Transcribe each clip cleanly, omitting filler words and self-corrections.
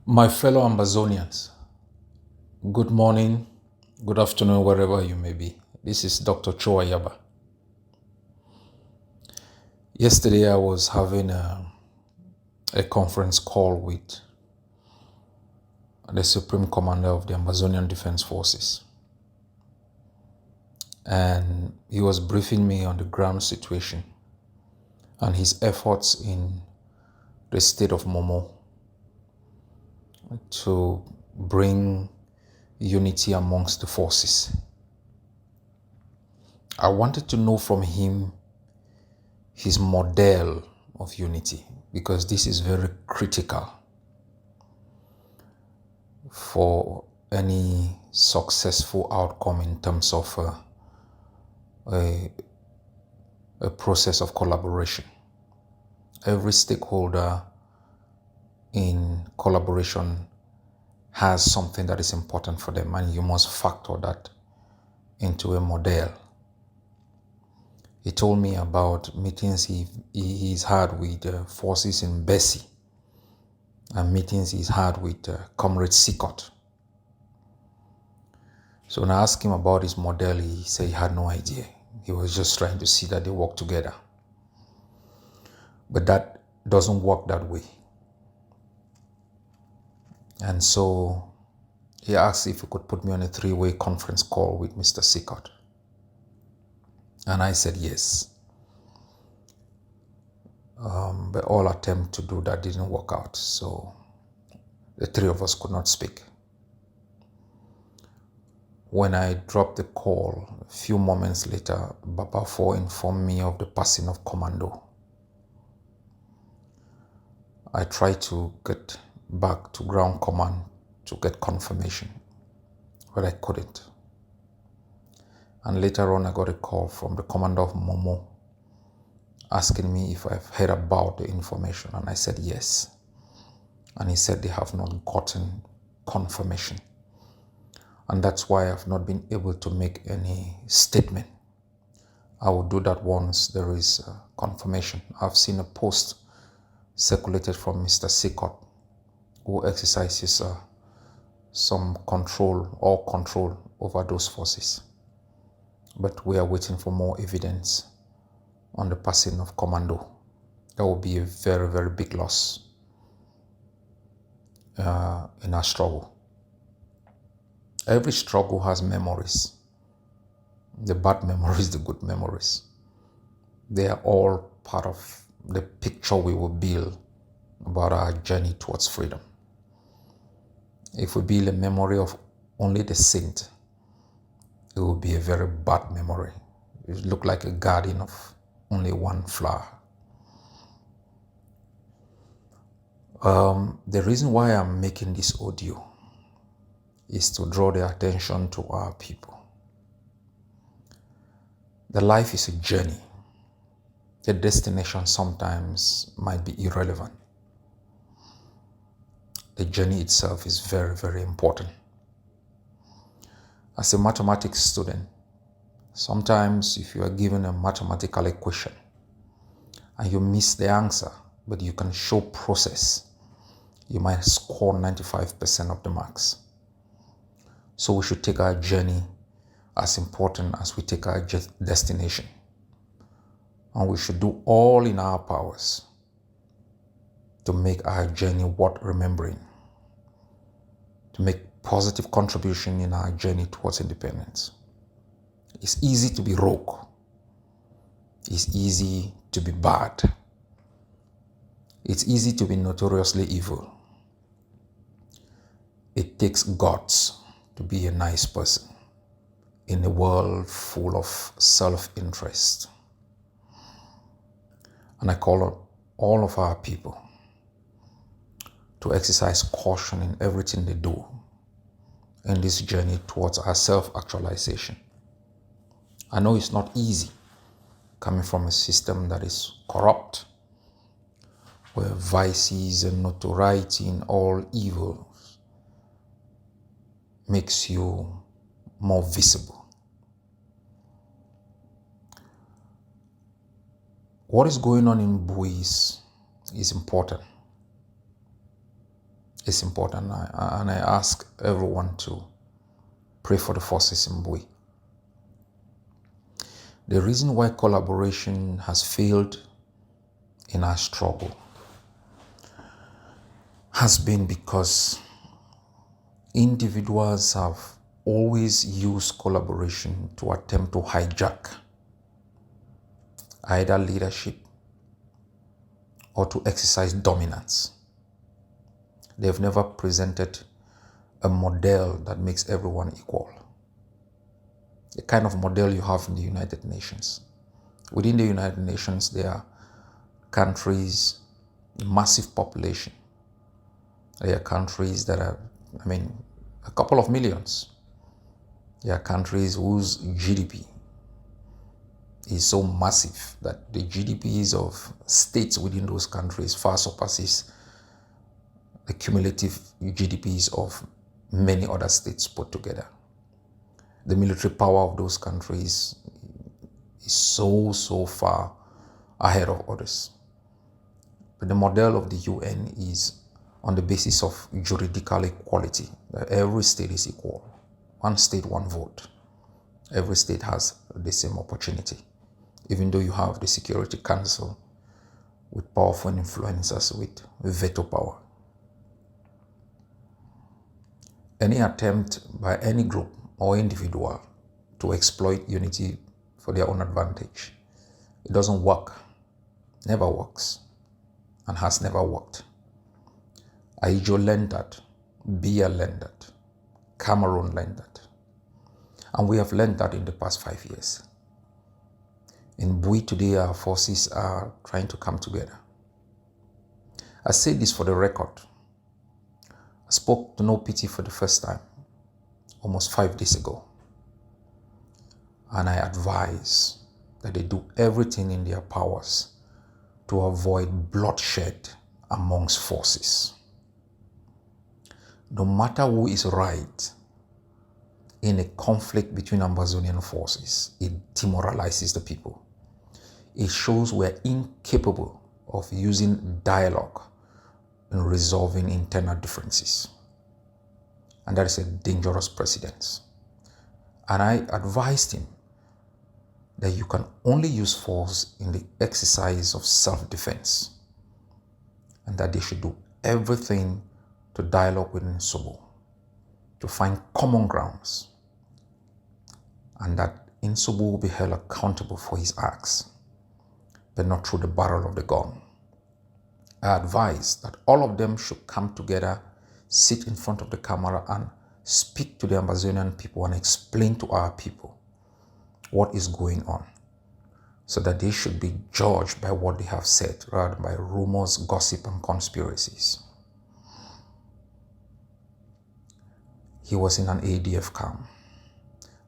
My fellow Ambazonians, good morning, good afternoon, wherever you may be. This is Dr. Ayaba. Yesterday, I was having a conference call with the Supreme Commander of the Ambazonian Defense Forces. And he was briefing me on the ground situation and his efforts in the state of Momo to bring unity amongst the forces. I wanted to know from him his model of unity, because this is very critical for any successful outcome in terms of a process of collaboration. Every stakeholder in collaboration has something that is important for them, and you must factor that into a model. He told me about meetings he's had with forces in Bessie and meetings he's had with Comrade Sikot. So when I asked him about his model, he said he had no idea. He was just trying to see that they work together. But that doesn't work that way. And so he asked if he could put me on a 3-way conference call with Mr. Sikot. And I said yes. But all attempts to do that didn't work out. So the three of us could not speak. When I dropped the call, a few moments later, Baba 4 informed me of the passing of Commando. I tried to get back to ground command to get confirmation, but I couldn't. And later on, I got a call from the commander of Momo asking me if I've heard about the information, and I said yes. And he said they have not gotten confirmation. And that's why I've not been able to make any statement. I will do that once there is confirmation. I've seen a post circulated from Mr. Sikot, who exercises some control over those forces. But we are waiting for more evidence on the passing of Commando. That will be a very, very big loss in our struggle. Every struggle has memories. The bad memories, the good memories. They are all part of the picture we will build about our journey towards freedom. If we build a memory of only the saint, it will be a very bad memory. It will look like a garden of only one flower. The reason why I'm making this audio is to draw the attention to our people. The life is a journey. The destination sometimes might be irrelevant. The journey itself is very, very important. As a mathematics student, sometimes if you are given a mathematical equation and you miss the answer, but you can show process, you might score 95% of the marks. So we should take our journey as important as we take our destination. And we should do all in our powers to make our journey worth remembering, to make positive contribution in our journey towards independence. It's easy to be rogue. It's easy to be bad. It's easy to be notoriously evil. It takes guts to be a nice person in a world full of self-interest. And I call on all of our people to exercise caution in everything they do in this journey towards our self-actualization. I know it's not easy coming from a system that is corrupt, where vices and notoriety and all evil makes you more visible. What is going on in Buis is important. is important. And I ask everyone to pray for the forces in Bui. The reason why collaboration has failed in our struggle has been because individuals have always used collaboration to attempt to hijack either leadership or to exercise dominance. They've never presented a model that makes everyone equal. The kind of model you have in the United Nations. Within the United Nations, there are countries, massive population. There are countries that are, a couple of millions. There are countries whose GDP is so massive that the GDPs of states within those countries far surpasses the cumulative GDPs of many other states put together. The military power of those countries is so far ahead of others. But the model of the UN is on the basis of juridical equality, that every state is equal. One state, one vote. Every state has the same opportunity. Even though you have the Security Council with powerful influencers with veto power. Any attempt by any group or individual to exploit unity for their own advantage, it doesn't work, never works, and has never worked. Aijo learned that, Bia learned that, Cameroon learned that, and we have learned that in the past 5 years. In Bui today, our forces are trying to come together. I say this for the record. I spoke to No Pity for the first time, almost 5 days ago. And I advise that they do everything in their powers to avoid bloodshed amongst forces. No matter who is right in a conflict between Ambazonian forces, it demoralizes the people. It shows we're incapable of using dialogue in resolving internal differences. And that is a dangerous precedent. And I advised him that you can only use force in the exercise of self-defense, and that they should do everything to dialogue with Nsobo to find common grounds, and that Nsobo will be held accountable for his acts, but not through the barrel of the gun. I advise that all of them should come together, sit in front of the camera and speak to the Ambazonian people and explain to our people what is going on, so that they should be judged by what they have said rather than by rumors, gossip, and conspiracies. He was in an ADF camp,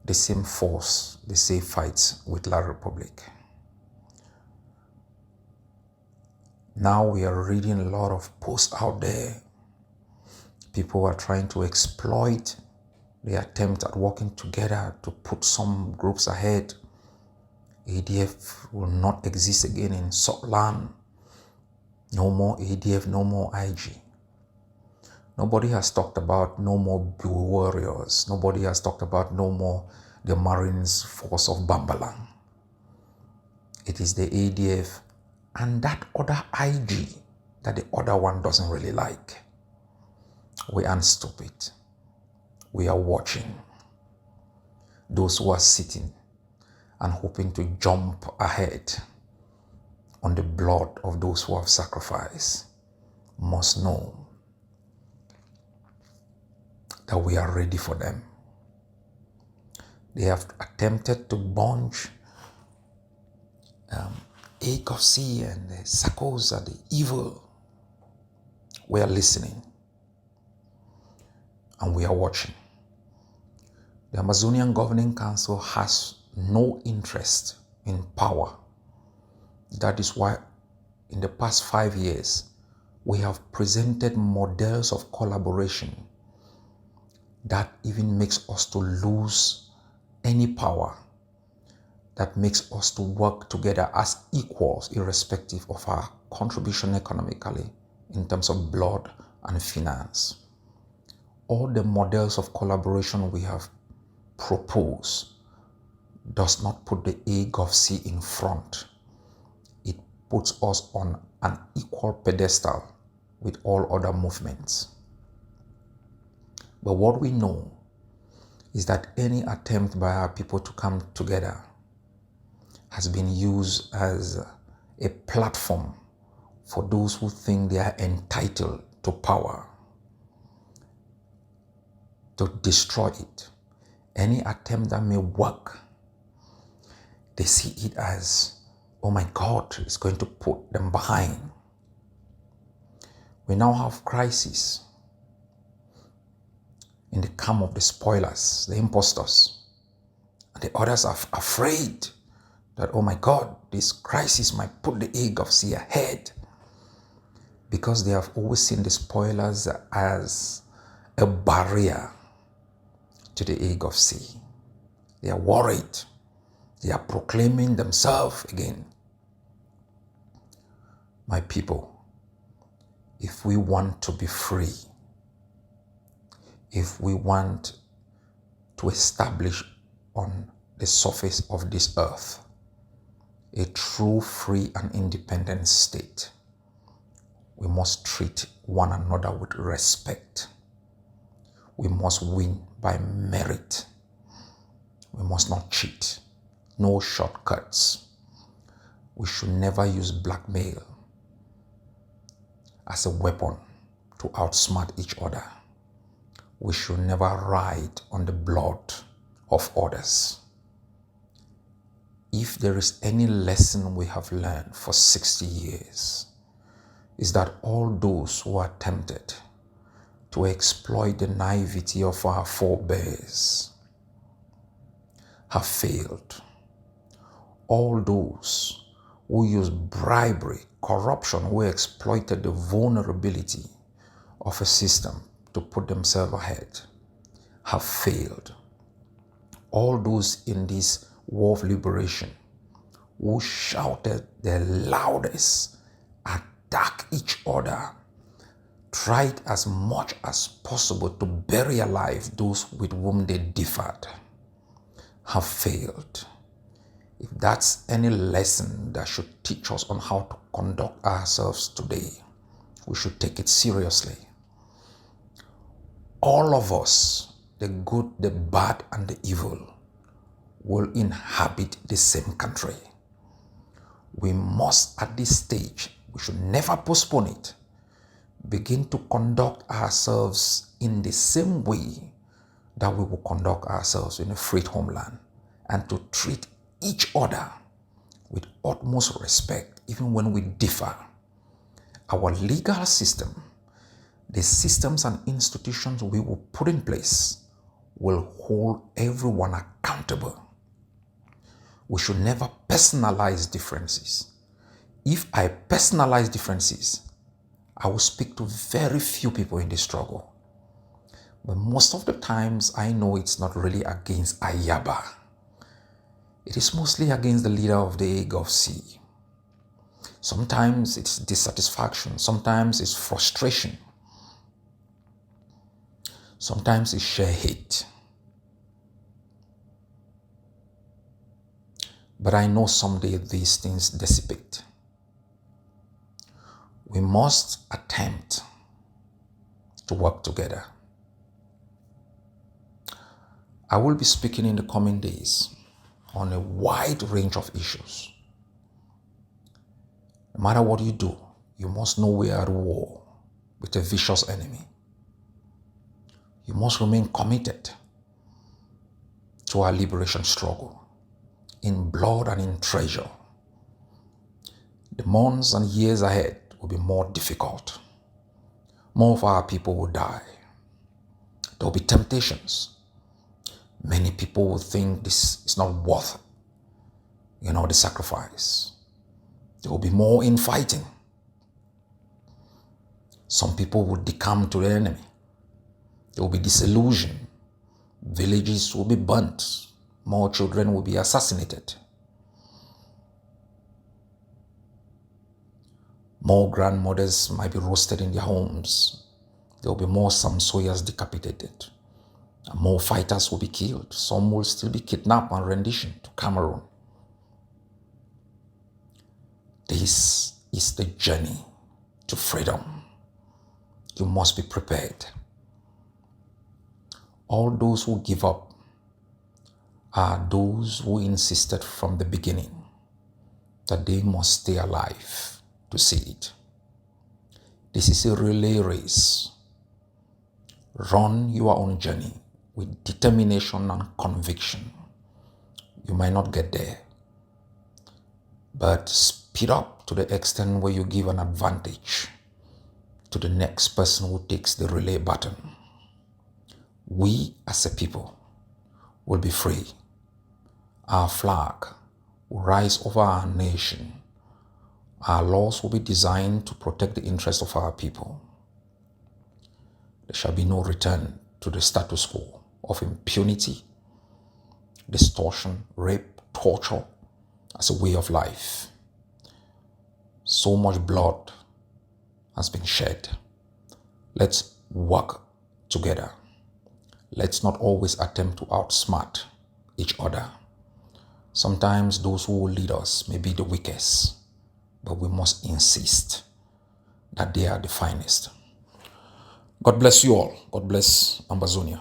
the same force they say fights with La Republic. Now we are reading a lot of posts out there. People are trying to exploit the attempt at working together to put some groups ahead. ADF will not exist again in Sotland. No more ADF, no more IG. Nobody has talked about no more Blue Warriors. Nobody has talked about no more the Marines Force of Bambalang. It is the ADF and that other IG that the other one doesn't really like. We aren't stupid. We are watching. Those who are sitting and hoping to jump ahead on the blood of those who have sacrificed must know that we are ready for them. They have attempted to bunch Akosi and the Sakosa, the evil. We are listening and we are watching. The Amazonian Governing Council has no interest in power. That is why in the past 5 years, we have presented models of collaboration that even makes us to lose any power, that makes us to work together as equals, irrespective of our contribution economically in terms of blood and finance. All the models of collaboration we have proposed does not put the AGovC in front. It puts us on an equal pedestal with all other movements. But what we know is that any attempt by our people to come together has been used as a platform for those who think they are entitled to power to destroy it. Any attempt that may work, they see it as, oh my God, it's going to put them behind. We now have crisis in the camp of the spoilers, the impostors, and the others are afraid that, oh my God, this crisis might put the AGovC ahead, because they have always seen the spoilers as a barrier to the AGovC. They are worried. They are proclaiming themselves again. My people, if we want to be free, if we want to establish on the surface of this earth a true, free, and independent state, we must treat one another with respect. We must win by merit. We must not cheat. No shortcuts. We should never use blackmail as a weapon to outsmart each other. We should never ride on the blood of others. If there is any lesson we have learned for 60 years, is that all those who are tempted to exploit the naivety of our forebears have failed. All those who use bribery, corruption, who exploited the vulnerability of a system to put themselves ahead, have failed. All those in this war of liberation who shouted their loudest, attack each other, tried as much as possible to bury alive those with whom they differed, have failed. If that's any lesson that should teach us on how to conduct ourselves today, we should take it seriously. All of us, the good, the bad, and the evil, will inhabit the same country. We must, at this stage, we should never postpone it, begin to conduct ourselves in the same way that we will conduct ourselves in a free homeland, and to treat each other with utmost respect, even when we differ. Our legal system, the systems and institutions we will put in place, will hold everyone accountable. We should never personalize differences. If I personalize differences, I will speak to very few people in the struggle. But most of the times, I know it's not really against Ayaba. It is mostly against the leader of the AGovC. Sometimes it's dissatisfaction. Sometimes it's frustration. Sometimes it's sheer hate. But I know someday these things dissipate. We must attempt to work together. I will be speaking in the coming days on a wide range of issues. No matter what you do, you must know we are at war with a vicious enemy. You must remain committed to our liberation struggle in blood and in treasure. The months and years ahead will be more difficult. More of our people will die. There will be temptations. Many people will think this is not worth, the sacrifice. There will be more infighting. Some people will decamp to the enemy. There will be disillusion. Villages will be burnt. More children will be assassinated. More grandmothers might be roasted in their homes. There will be more Samsoyas decapitated. And more fighters will be killed. Some will still be kidnapped and renditioned to Cameroon. This is the journey to freedom. You must be prepared. All those who give up are those who insisted from the beginning that they must stay alive to see it. This is a relay race. Run your own journey with determination and conviction. You might not get there, but speed up to the extent where you give an advantage to the next person who takes the relay button. We as a people will be free. Our flag will rise over our nation. Our laws will be designed to protect the interests of our people. There shall be no return to the status quo of impunity, distortion, rape, torture as a way of life. So much blood has been shed. Let's work together. Let's not always attempt to outsmart each other. Sometimes those who will lead us may be the weakest, but we must insist that they are the finest. God bless you all. God bless Ambazonia.